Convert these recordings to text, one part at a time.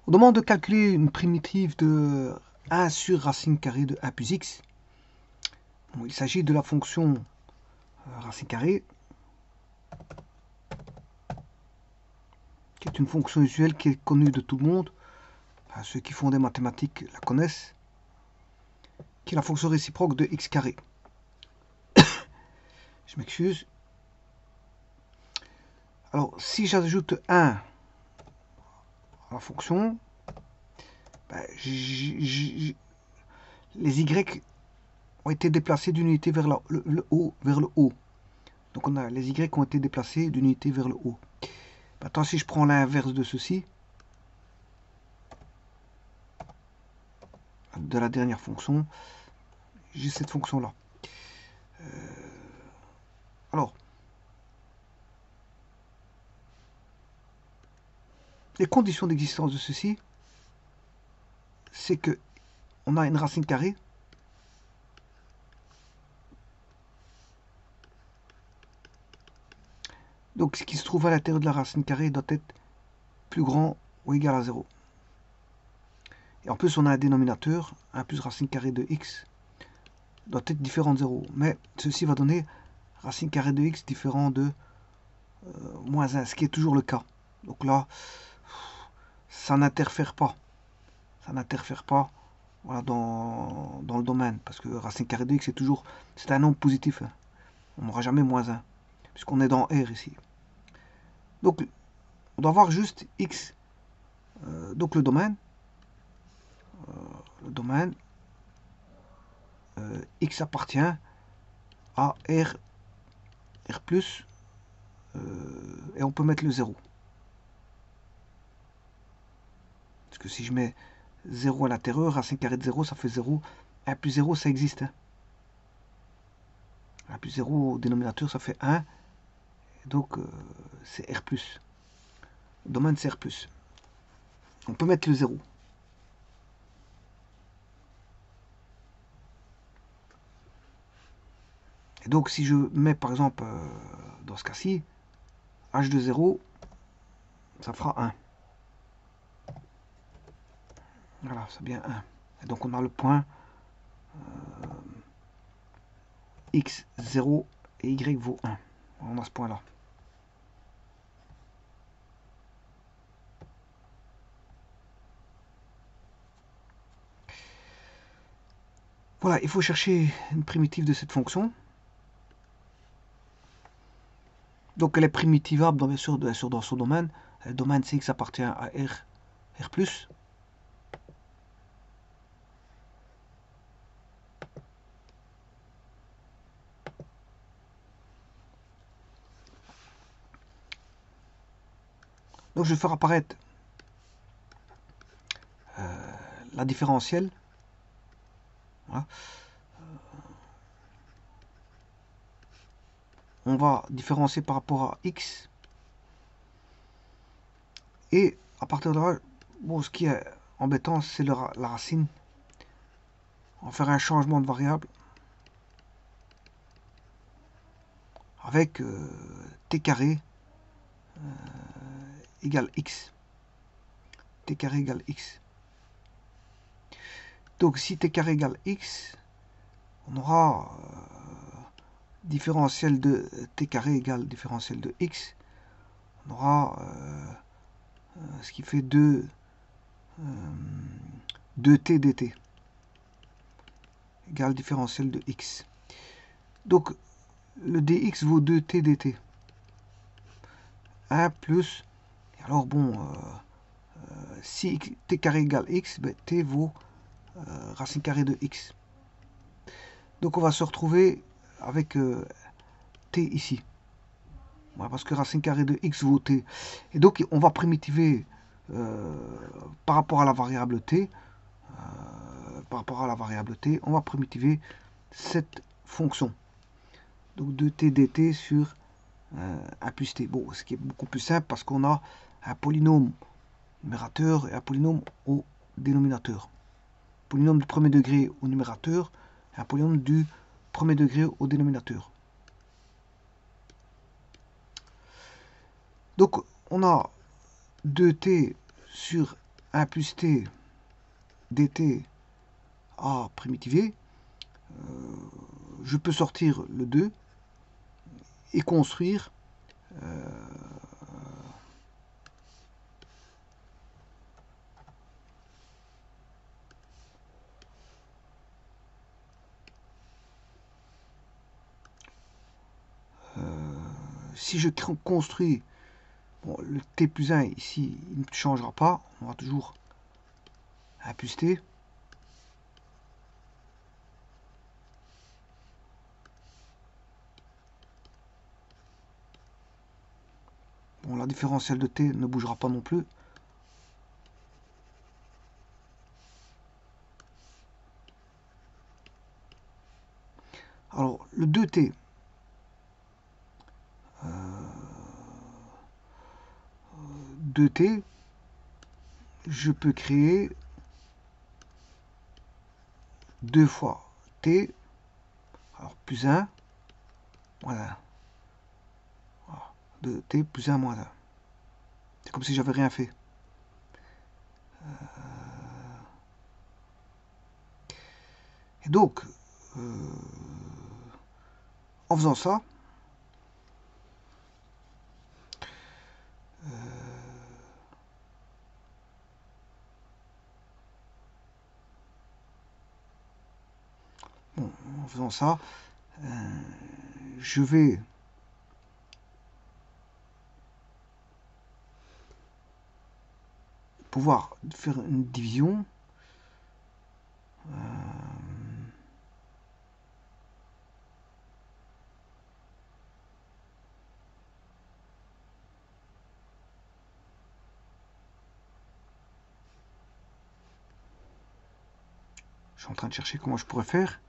On demande de calculer une primitive de 1 sur racine carrée de 1 plus x. Bon, il s'agit de la fonction racine carrée, qui est une fonction usuelle qui est connue de tout le monde. Enfin, ceux qui font des mathématiques la connaissent, qui est la fonction réciproque de x carré. Je m'excuse. Alors, si j'ajoute 1 à la fonction, ben, les y ont été déplacés d'une unité vers le haut, vers le haut. Donc on a les y ont été déplacés d'une unité vers le haut. Maintenant, si je prends l'inverse de ceci, de la dernière fonction, j'ai cette fonction-là. Alors, les conditions d'existence de ceci, c'est que on a une racine carrée donc ce qui se trouve à l'intérieur de la racine carrée doit être plus grand ou égal à 0. Et en plus, on a un dénominateur, 1 plus racine carrée de x, doit être différent de 0. Mais ceci va donner racine carrée de x différent de moins 1, ce qui est toujours le cas. Donc là, ça n'interfère pas. Ça n'interfère pas voilà, dans le domaine. Parce que racine carrée de x, c'est un nombre positif. Hein. On n'aura jamais moins 1. Puisqu'on est dans R ici. Donc, on doit voir juste x. Donc le domaine. X appartient à R plus, et on peut mettre le 0. Parce que si je mets 0 à l'intérieur, racine carrée de 0, ça fait 0. 1 plus 0, ça existe. Hein. 1 plus 0 au dénominateur, ça fait 1. Et donc, c'est R plus. Le domaine, c'est R plus. On peut mettre le 0. Et donc, si je mets, par exemple, dans ce cas-ci, h de 0, ça fera 1. Voilà, c'est bien 1. Et donc, on a le point x 0 et y vaut 1. On a ce point-là. Voilà, il faut chercher une primitive de cette fonction. Donc elle est primitivable bien sûr dans son domaine. Le domaine c'est x appartient à R plus. Donc je vais faire apparaître la différentielle. Voilà. On va différencier par rapport à x. Et à partir de là, bon, ce qui est embêtant, c'est la racine. On va faire un changement de variable avec t carré égale x. T carré égale x. Donc si t carré égale x, on aura différentiel de t carré égale différentiel de x. On aura ce qui fait 2t dt égale différentiel de x. Donc le dx vaut 2t dt. 1 plus, alors bon, si t carré égale x, ben, t vaut racine carrée de x. Donc on va se retrouver avec t ici. Voilà, parce que racine carrée de x vaut t. Et donc on va primitiver par rapport à la variable t. On va primitiver cette fonction. Donc 2t dt sur 1 plus t. Bon, ce qui est beaucoup plus simple parce qu'on a un polynôme numérateur et un polynôme au dénominateur. Polynôme du premier degré au numérateur et un polynôme du premier degré au dénominateur. Donc on a 2t sur 1 plus t dt à primitiver, je peux sortir le 2 et construire si je construis, bon, le t plus 1 ici, il ne changera pas, on aura toujours 1 plus t. Bon, la différentielle de t ne bougera pas non plus. Alors, le 2t, je peux créer 2 fois t, alors plus 1, moins 1. Voilà. 2t plus 1 moins 1. C'est comme si j'avais rien fait. Et donc, en faisant ça, je vais pouvoir faire une division. Je suis en train de chercher comment je pourrais faire.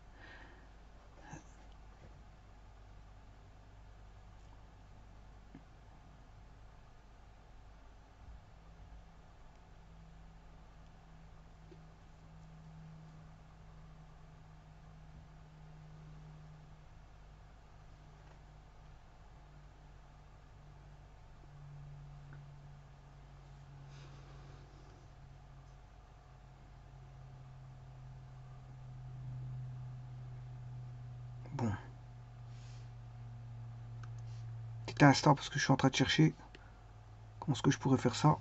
Bon. Petit instant parce que je suis en train de chercher comment est-ce que je pourrais faire ça.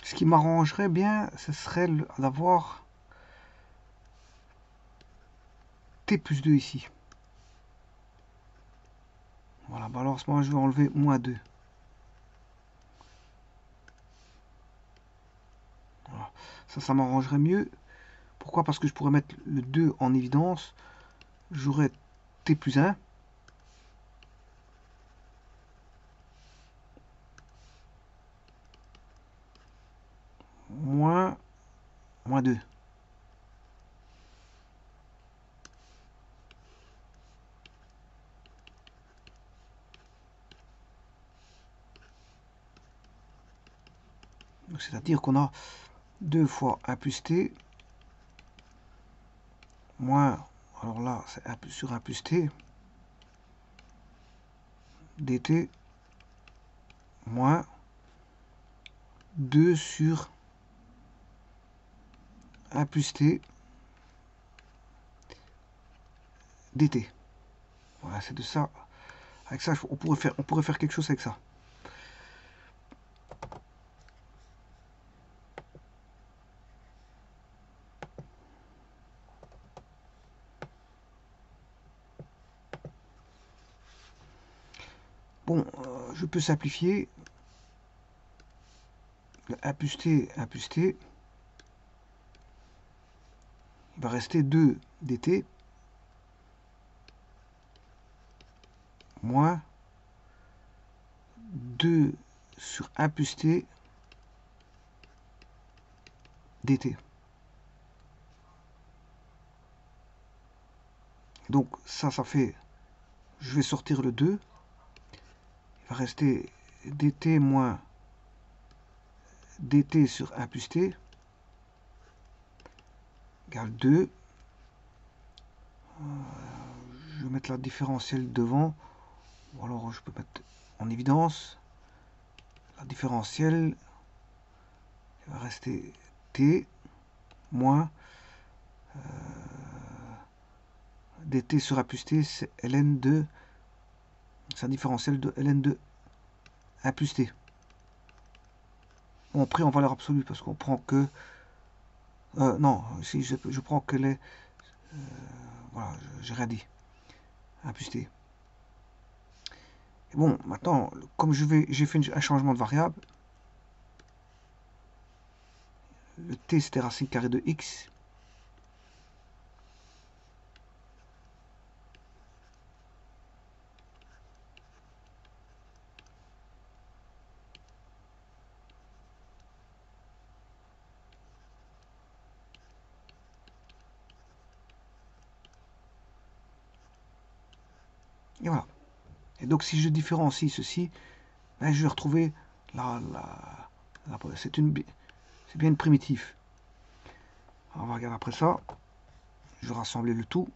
Ce qui m'arrangerait bien, ce serait d'avoir t plus 2 ici. Voilà, bah alors à ce moment je vais enlever moins 2. Voilà. Ça m'arrangerait mieux. Pourquoi? Parce que je pourrais mettre le 2 en évidence. J'aurais t plus 1. Moins 2. C'est-à-dire qu'on a 2 fois 1 plus t moins, alors là c'est 1 plus sur 1 plus t dt moins 2 sur 1 plus t dt. Voilà, c'est de ça Avec ça, on pourrait faire quelque chose avec ça. Bon, je peux simplifier. 1 plus t, 1 plus t. Il va rester 2 dt moins 2 sur 1 plus t dt. Donc ça fait, je vais sortir le 2. Il va rester dt moins dt sur 1 plus t égale 2. Je vais mettre la différentielle devant. Ou alors je peux mettre en évidence la différentielle. Il va rester t moins dt sur 1 plus t, c'est ln de sa différentielle de ln de 1 plus t. Bon, après en valeur absolue parce qu'on prend que non, si je prends que les voilà, j'ai rien dit. 1 plus t. Et bon, maintenant, comme j'ai fait un changement de variable, le t c'était racine carrée de x. Et voilà. Et donc si je différencie ceci, ben, je vais retrouver c'est bien une primitive. Alors, on va regarder après ça. Je vais rassembler le tout.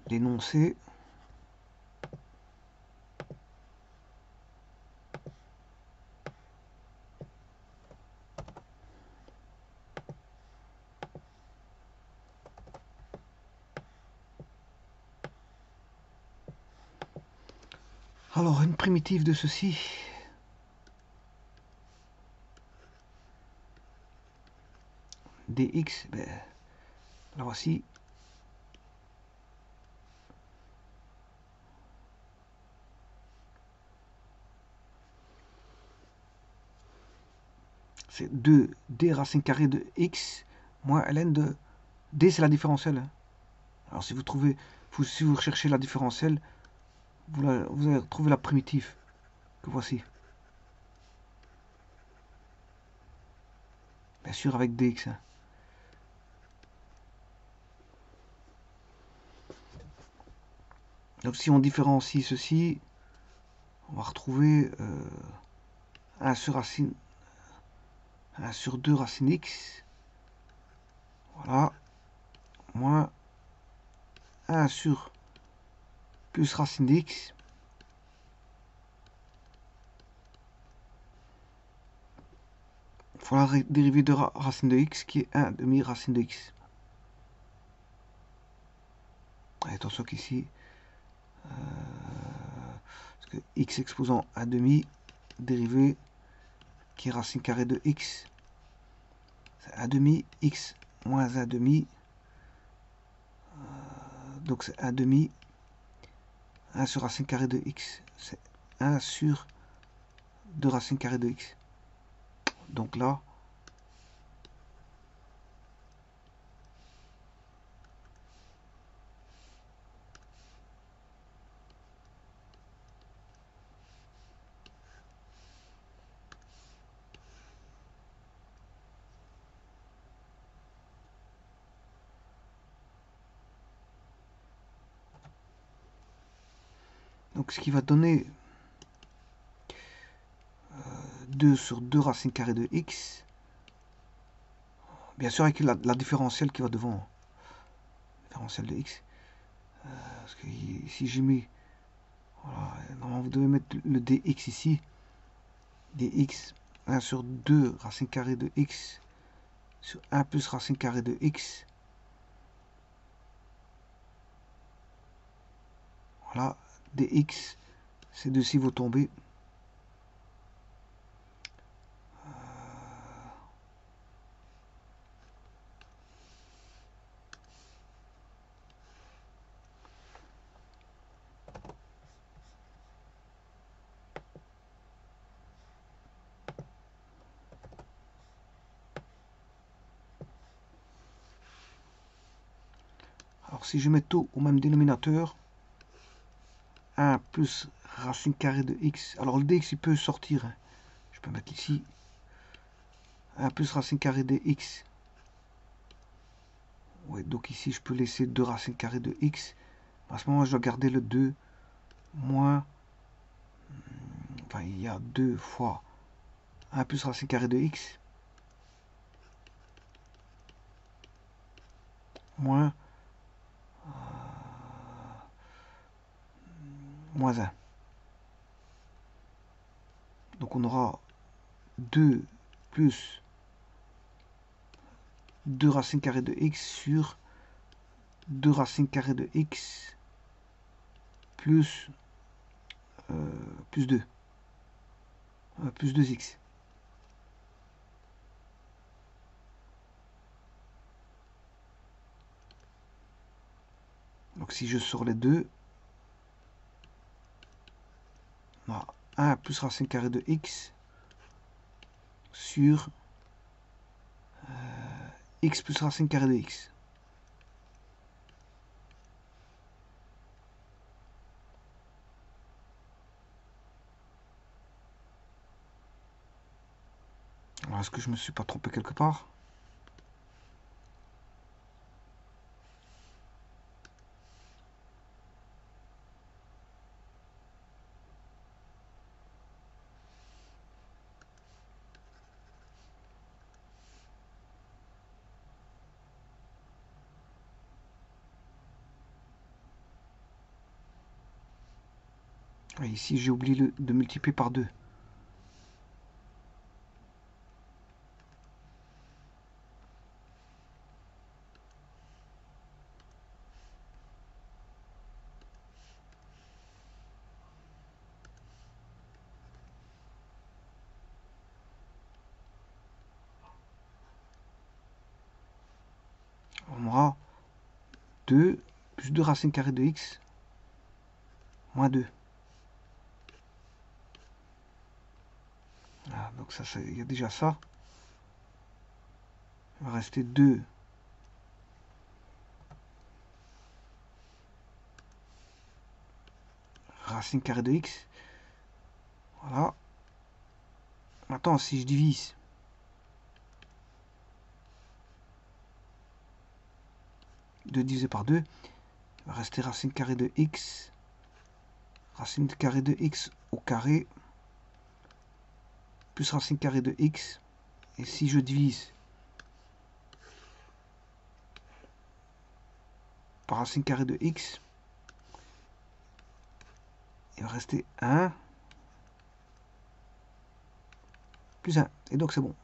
L'énoncé. Alors, une primitive de ceci. Dx, ben, la voici. C'est 2d racine carrée de x moins ln de d, c'est la différentielle. Alors si vous recherchez la différentielle, vous allez trouver la primitive que voici. Bien sûr avec dx. Hein. Donc si on différencie ceci, on va retrouver 1 sur 2 racine x. Voilà. Moins 1 sur plus racine d'x. Il faut la dérivée de racine de x qui est 1 demi racine de x. Et attention qu'ici, parce que x exposant 1 demi, dérivée qui est racine carrée de x, c'est 1 demi, x moins 1 demi, donc c'est 1 demi, 1 sur racine carrée de x, c'est 1 sur 2 racine carrée de x. Donc là, donc ce qui va donner 2 sur 2 racine carrée de x, bien sûr avec la différentielle qui va devant, différentielle de x, parce que si j'ai mis, voilà, normalement vous devez mettre le dx ici, dx 1 sur 2 racine carrée de x sur 1 plus racine carrée de x, Voilà, dx, ces deux-ci vont tomber. Alors si je mets tout au même dénominateur, 1 plus racine carrée de x, alors le dx il peut sortir, hein. Je peux mettre ici 1 plus racine carrée de x. Ouais, donc ici je peux laisser 2 racines carrées de x. À ce moment je dois garder le 2 moins, enfin il y a 2 fois 1 plus racine carrée de x moins moins 1. Donc on aura 2 plus 2 racines carrées de x sur 2 racines carrées de x plus, plus 2. Plus 2x. Donc si je sors les deux, on a 1 plus racine carrée de x sur x plus racine carrée de x. Alors est-ce que je me suis pas trompé quelque part? Et ici j'ai oublié de multiplier par 2. On aura 2 plus 2 racines carrées de x moins 2. Ah, donc ça, il y a déjà ça. Il va rester 2 racine carrée de x. Voilà. Maintenant, si je divise, 2 divisé par 2, il va rester racine carrée de x, racine carrée de x au carré, plus racine carrée de x. Et si je divise par racine carrée de x, il va rester 1 plus 1. Et donc c'est bon.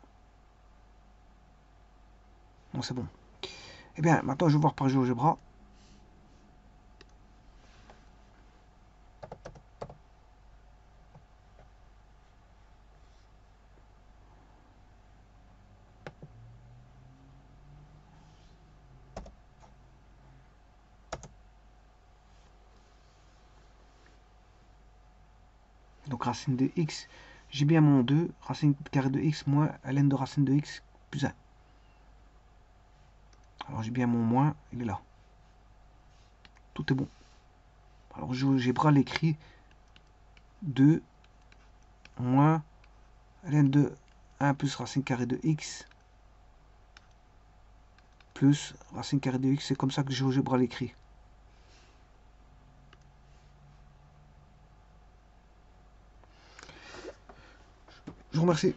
Non, c'est bon. Eh bien, maintenant je vais voir par GeoGebra. Donc racine de x, j'ai bien mon 2, racine carrée de x moins ln de racine de x plus 1. Alors j'ai bien mon moins, il est là. Tout est bon. Alors GeoGebra l'écrit 2 moins ln de 1 plus racine carrée de x plus racine carrée de x. C'est comme ça que GeoGebra l'écrit. Je vous remercie.